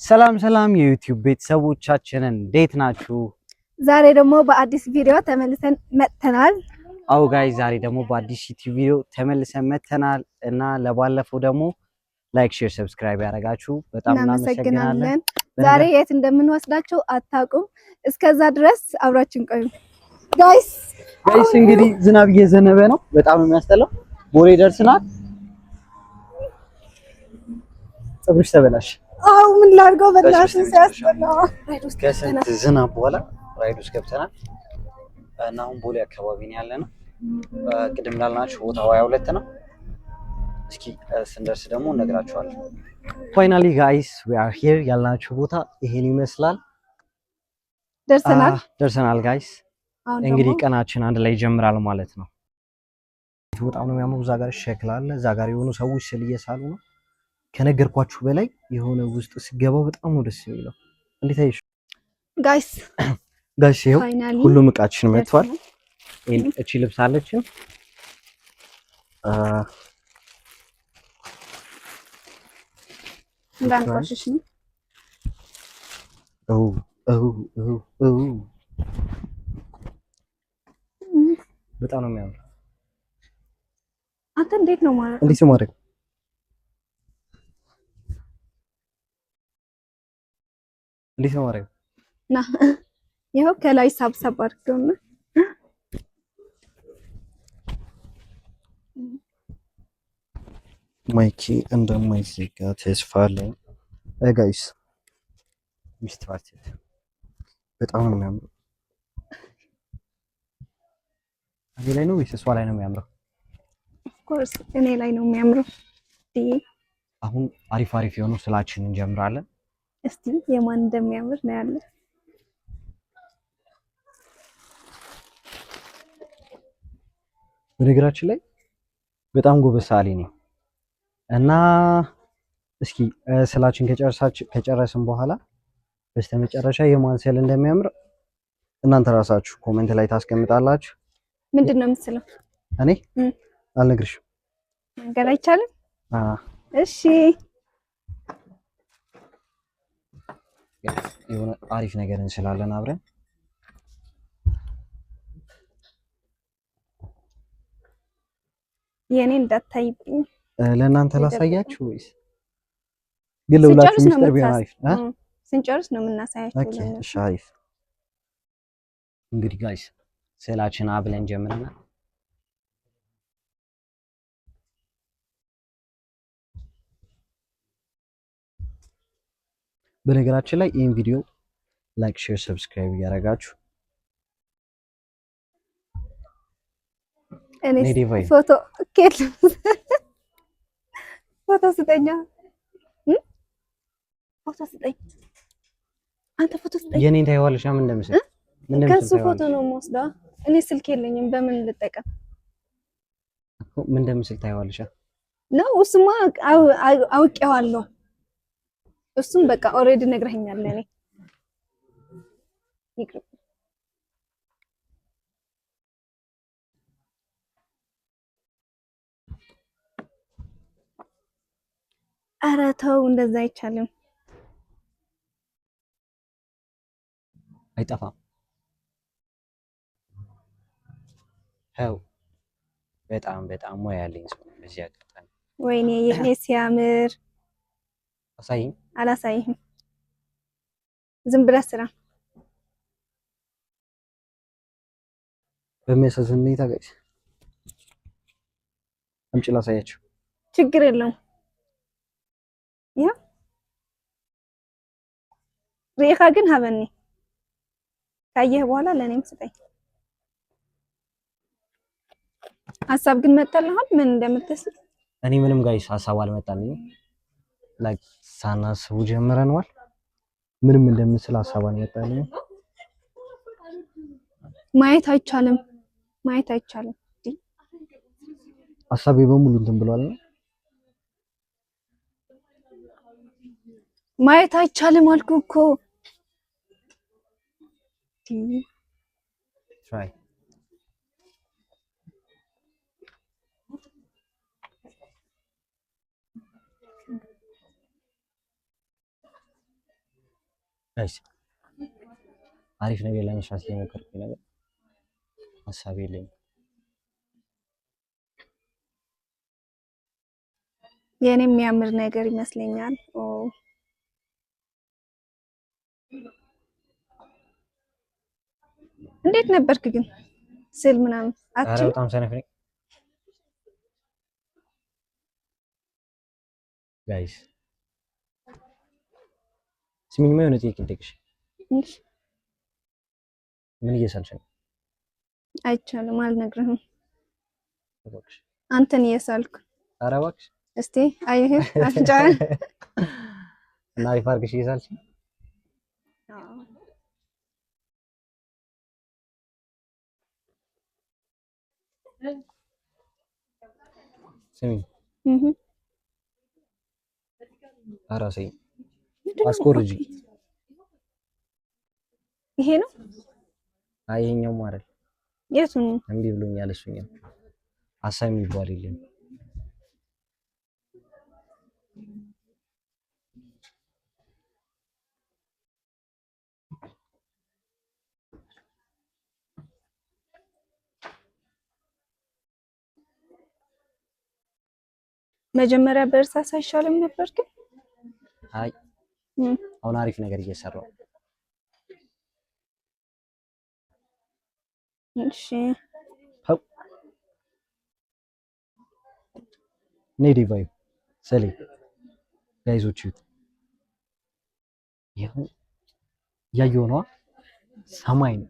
ሰላም ሰላም የዩቲዩብ ቤተሰቦቻችን እንዴት ናችሁ? ዛሬ ደግሞ በአዲስ ቪዲዮ ተመልሰን መጥተናል። አው ጋይስ ዛሬ ደግሞ በአዲስ ዩቲዩብ ቪዲዮ ተመልሰን መጥተናል እና ለባለፈው ደግሞ ላይክ፣ ሼር፣ ሰብስክራይብ ያደረጋችሁ በጣም እናመሰግናለን። ዛሬ የት እንደምንወስዳችሁ አታውቁም። እስከዛ ድረስ አብራችን ቆዩ። ጋይስ እንግዲህ ዝናብ እየዘነበ ነው። በጣም የሚያስጠላው ቦሌ ደርሰናል። ፀጉርሽ ተበላሽ። አው ምን ላድርገው በእናትህ ሲያስጠላ። ከስንት ዝናብ በኋላ ራይድ ውስጥ ገብተናል እና አሁን ቦሌ አካባቢ ነው ያለነው። ቅድም እንዳልናችሁ ቦታው 22 ነው። እስኪ ስንደርስ ደግሞ እነግራችኋለሁ። ፋይናሊ ጋይስ ዊ አር ሂር ያልናችሁ ቦታ ይሄን ይመስላል። ደርሰናል ጋይስ። እንግዲህ ቀናችን አንድ ላይ ይጀምራል ማለት ነው። በጣም ነው የሚያምሩ። እዛ ጋር ሸክላ አለ። እዛ ጋር የሆኑ ሰዎች ስል እየሳሉ ነው። ከነገርኳችሁ በላይ የሆነ ውስጥ ሲገባው በጣም ነው ደስ የሚለው። እንዴት አይሽ ጋይስ? ይኸው ሁሉም እቃችን መጥቷል። እቺ ልብስ አለችን። እንዳንቆሽሽ ነው። በጣም ነው የሚያምር። አንተ እንዴት ነው ማለት እንዴት ነው ማድረግ? እንዴት ነው ማድረግ? ና ይኸው ከላይ ሳብሳብ አድርገውና ማይኪ እንደማይዘጋ ተስፋ አለኝ። ጋይስ ሚስት ፓርቲ በጣም ነው የሚያምረው። እኔ ላይ ነው ወይስ እሷ ላይ ነው የሚያምረው? ኦፍ ኮርስ እኔ ላይ ነው የሚያምረው። አሁን አሪፍ የሆኑ ስላችን እንጀምራለን። እስቲ የማን እንደሚያምር ነው ያለ። በነገራችን ላይ በጣም ጎበዝ ሰዓሊ ነኝ እና እስኪ ስላችን ከጨረስን በኋላ በስተመጨረሻ የማን ስዕል እንደሚያምር እናንተ ራሳችሁ ኮሜንት ላይ ታስቀምጣላችሁ። ምንድን ነው የምትስለው? እኔ አልነግርሽም። መንገድ አይቻልም። እሺ የሆነ አሪፍ ነገር እንስላለን አብረን። የኔ እንዳታይብኝ ለእናንተ ላሳያችሁ ወይስ ግን ለሁላችሁ ሚስጥር ቢሆን አሪፍ ነው? ስንጨርስ ነው የምናሳያችሁ። ኦኬ እሺ አሪፍ። እንግዲህ ጋይስ ስዕላችን አብለን ጀምረናል። በነገራችን ላይ ይሄን ቪዲዮ ላይክ፣ ሼር፣ ሰብስክራይብ እያደረጋችሁ እኔ ፎቶ ስጠኛ። ፎቶ ስጠኝ አንተ ፎቶ ስጠኝ። የኔን ታይዋለሽ? ምን እንደምስል ከሱ ፎቶ ነው የምወስደው። እኔ ስልክ የለኝም፣ በምን ልጠቀም? ምን እንደምስል ታይዋለሽ ነው? እሱማ አውቄዋለሁ። እሱም በቃ ኦሬዲ ነግረኸኛል። ለኔ ይቅር። ኧረ ተው፣ እንደዛ አይቻልም። አይጠፋም። ሄው በጣም ሙያ ያለኝ ሰው ነው። እዚህ አጋጣሚ ወይኔ የኔ ሲያምር። አሳይኝ። አላሳይህም። ዝም ብለህ ስራ። በሚያሳዝን ሁኔታ ጋይስ አምጪ ላሳያችሁ። ችግር የለውም። ያ ሪኻ ግን ሀበኒ ካየህ በኋላ ለኔም ስጠኝ። ሀሳብ ግን መጣልሃል ምን እንደምትስል? እኔ ምንም ጋይስ ሀሳብ አልመጣልኝም። ላይክ ሳናስቡ ጀምረናል። ምንም እንደምስል ሀሳብ አልመጣልኝም። ማየት አይቻልም። ሀሳቤ በሙሉ እንትን ብሏል። ማየት አይቻልም አልኩህ እኮ። ትራይ ጋይስ አሪፍ ነገር ለመስራት እየሞከርኩኝ ነገር ሀሳብ የለኝም። የኔ የሚያምር ነገር ይመስለኛል። እንዴት ነበርክ ግን ስል ምናምን አትችልም? በጣም ሰነፍ ነኝ ጋይስ። ስሚኝማ የሆነ ጥያቄ ልጠይቅሽ። ምን እየሳልሽ ነው? አይቻልም፣ አልነግርህም። አንተን እየሳልኩ። ኧረ እባክሽ እስቲ አይህ አፍንጫህን እና አሪፍ አድርገሽ እየሳልሽ። ስሚኝ አራሰኝ አስኮርጂ። ይሄ ነው? አይ ይሄኛው ማለት የቱ ነው? እምቢ ብሎኛል። እሱኛው ሀሳብ የሚባል የለም። መጀመሪያ በእርሳስ አይሻልም ነበር ግን? አይ አሁን አሪፍ ነገር እየሰራው። እሺ ነይ ዲቫይ ሰሌ ጋይዞች ይሄው ያየው ነው። ሰማይ ነው፣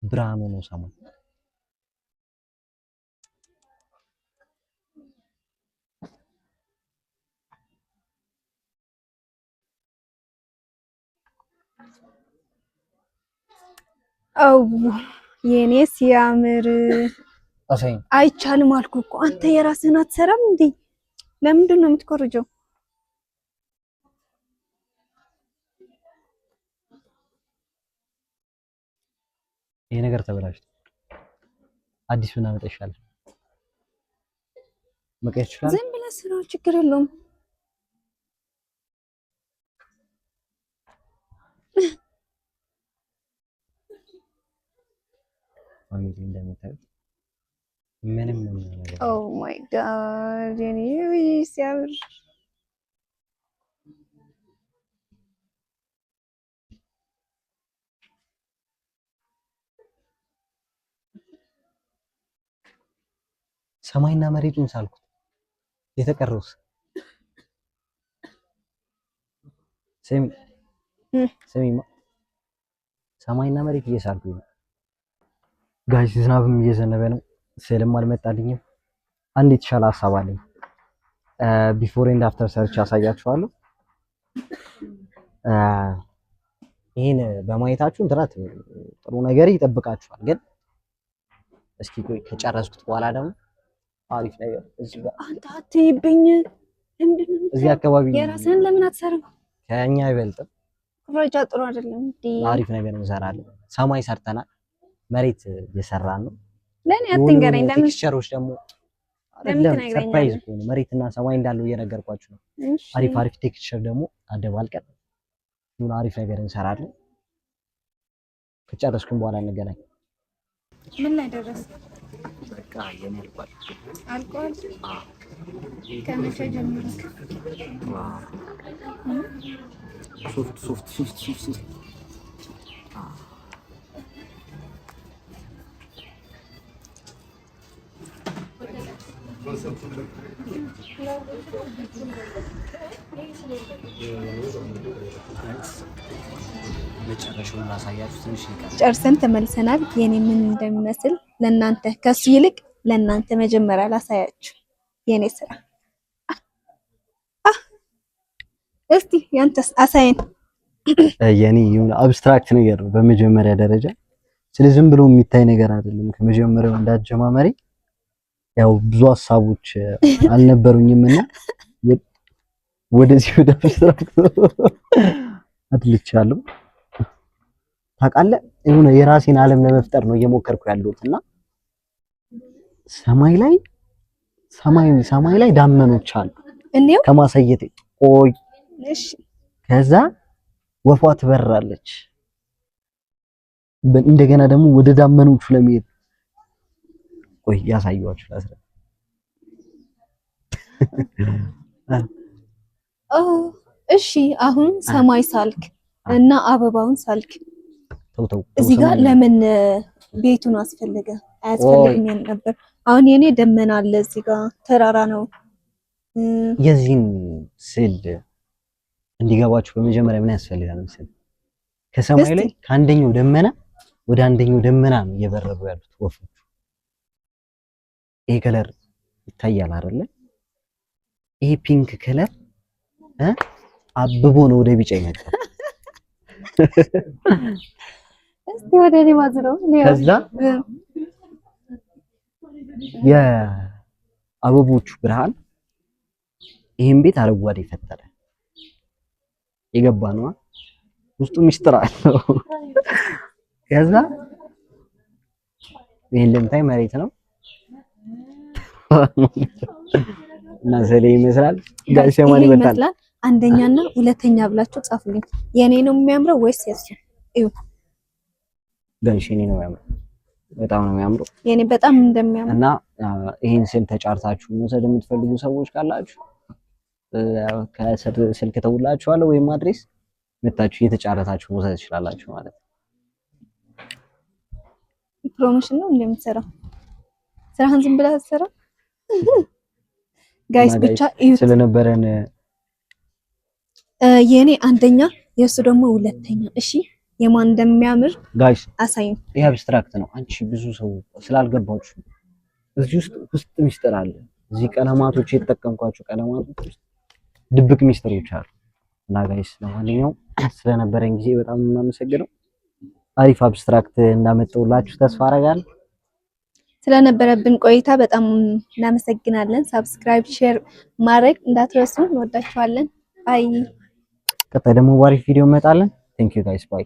ብርሃኑ ነው ሰማይ። አው የኔ ሲያምር አሳይኝ። አይቻልም አልኩ እኮ አንተ የራስህን አትሰራም እንዴ? ለምንድን ነው የምትኮርጀው? ይሄ ነገር ተበላሽቶ አዲስ ብናመጣ ይሻላል። መቀየር ይችላል። ዝም ብለህ ስራው ችግር የለውም። ፋሚሊ እንደምታዩት ምንም ነገር ኦ ማይ ጋድ የኔ ሲያምር ሰማይና መሬቱን ሳልኩት። የተቀረውስ ስሚማ ሰማይና መሬት እየሳልኩኝ ነው ጋይስ። ዝናብም እየዘነበ ነው፣ ስልም አልመጣልኝም። አንድ የተሻለ ሀሳብ አለኝ። ቢፎር ኤንድ አፍተር ሰርች ያሳያችኋለሁ። ይሄን በማየታችሁ እንትናት ጥሩ ነገር ይጠብቃችኋል። ግን እስኪ ቆይ ከጨረስኩት በኋላ ደግሞ አሪፍ ነገር እዚህ ጋር አንተ አትይብኝ። እዚህ አካባቢ የራስህን ለምን አትሰራም? ከኛ አይበልጥም። ኩረጃ ጥሩ አይደለም እንዴ? አሪፍ ነገር እንሰራለን። ሰማይ ሰርተናል፣ መሬት እየሰራን ነው። ለኔ አትንገረኝ። ለምን ቴክስቸሮች ደግሞ አይደለም ሰርፕራይዝ እኮ ነው። መሬትና ሰማይ እንዳለው እየነገርኳችሁ ነው። አሪፍ አሪፍ ቴክስቸር ደግሞ አደባልቀን ምን አሪፍ ነገር እንሰራለን። ከጨረስኩኝ በኋላ እንገናኝ። ምን ላይ ደረስ? በቃ የኔ አልቋል። ከመቼ ጀምሮ? ሶፍት መጨረሻውን ላሳያችሁ። ትንሽ ይቀር ጨርሰን ተመልሰናል። የኔ ምን እንደሚመስል ለናንተ ከሱ ይልቅ ለናንተ መጀመሪያ ላሳያችሁ የኔ ስራ። እስቲ ያንተስ አሳየን። የኔ የሆነ አብስትራክት ነገር ነው በመጀመሪያ ደረጃ። ስለዚህ ዝም ብሎ የሚታይ ነገር አይደለም። ከመጀመሪያው እንዳጀማመሪ ያው ብዙ ሀሳቦች አልነበሩኝምና ወደዚህ ወደ አብስትራክት አድልቻለሁ። ታውቃለህ የሆነ የራሴን ዓለም ለመፍጠር ነው እየሞከርኩ ያለሁት እና ሰማይ ላይ ዳመኖች አሉ። እንዴው ከማሳየቴ ቆይ እሺ፣ ከዛ ወፏ ትበራለች። እንደገና ደግሞ ወደ ዳመኖቹ ለመሄድ ቆይ ያሳየዋችሁ ላስረ እሺ አሁን ሰማይ ሳልክ እና አበባውን ሳልክ ተው እዚህ ጋር ለምን ቤቱን አስፈለገ? አያስፈልግም ነበር። አሁን የኔ ደመና አለ እዚህ ጋር ተራራ ነው። የዚህን ስዕል እንዲገባችሁ በመጀመሪያ ምን ያስፈልጋል መሰለኝ? ከሰማይ ላይ ከአንደኛው ደመና ወደ አንደኛው ደመና ነው እየበረሩ ያሉት ወፎቹ። ይሄ ከለር ይታያል አይደለ? ይሄ ፒንክ ከለር አብቦ ነው ወደ ቢጫ ይመጣል። እስቲ ወደ እኔ ማዝረው ከዛ የአበቦቹ ብርሃን ይሄን ቤት አረንጓዴ ፈጠረ። የገባ ነው ውስጡ ሚስጥር አለው። ከዛ ይሄን ለምታይ መሬት ነው እና ዘሌ ይመስላል ጋሽ ማን ይመጣል። አንደኛና ሁለተኛ ብላችሁ ጻፉልኝ። የኔ ነው የሚያምረው ወይስ የሱ? እዩ ጋሽ የኔ ነው የሚያምረው፣ በጣም ነው የሚያምረው። የኔ በጣም እንደሚያምር እና ይሄን ስል ተጫርታችሁ መውሰድ የምትፈልጉ ሰዎች ካላችሁ ስልክ ተውላችኋለሁ ወይም አድሬስ መታችሁ እየተጫረታችሁ መውሰድ ትችላላችሁ ማለት ነው። ፕሮሞሽን ነው እንደምትሰራው ስራህን ዝም ብለህ አትሰራም። ጋይስ ብቻ እዩ ስለነበረን የኔ አንደኛ የሱ ደግሞ ሁለተኛ። እሺ የማን እንደሚያምር ጋይስ አሳይኝ። ይሄ አብስትራክት ነው። አንቺ ብዙ ሰው ስላልገባችሁ እዚህ ውስጥ ሚስጥር አለ። እዚህ ቀለማቶች የተጠቀምኳቸው ቀለማቶች ውስጥ ድብቅ ሚስጥሮች አሉ። እና ጋይስ ለማንኛውም ስለነበረን ጊዜ በጣም የማመሰግነው። አሪፍ አብስትራክት እንዳመጣሁላችሁ ተስፋ አደርጋለሁ። ስለነበረብን ቆይታ በጣም እናመሰግናለን። ሳብስክራይብ፣ ሼር ማድረግ እንዳትረሱ። እንወዳችኋለን። ባይ። ቀጣይ ደግሞ ባሪፍ ቪዲዮ እንመጣለን። ቴንክ ዩ ጋይስ ባይ።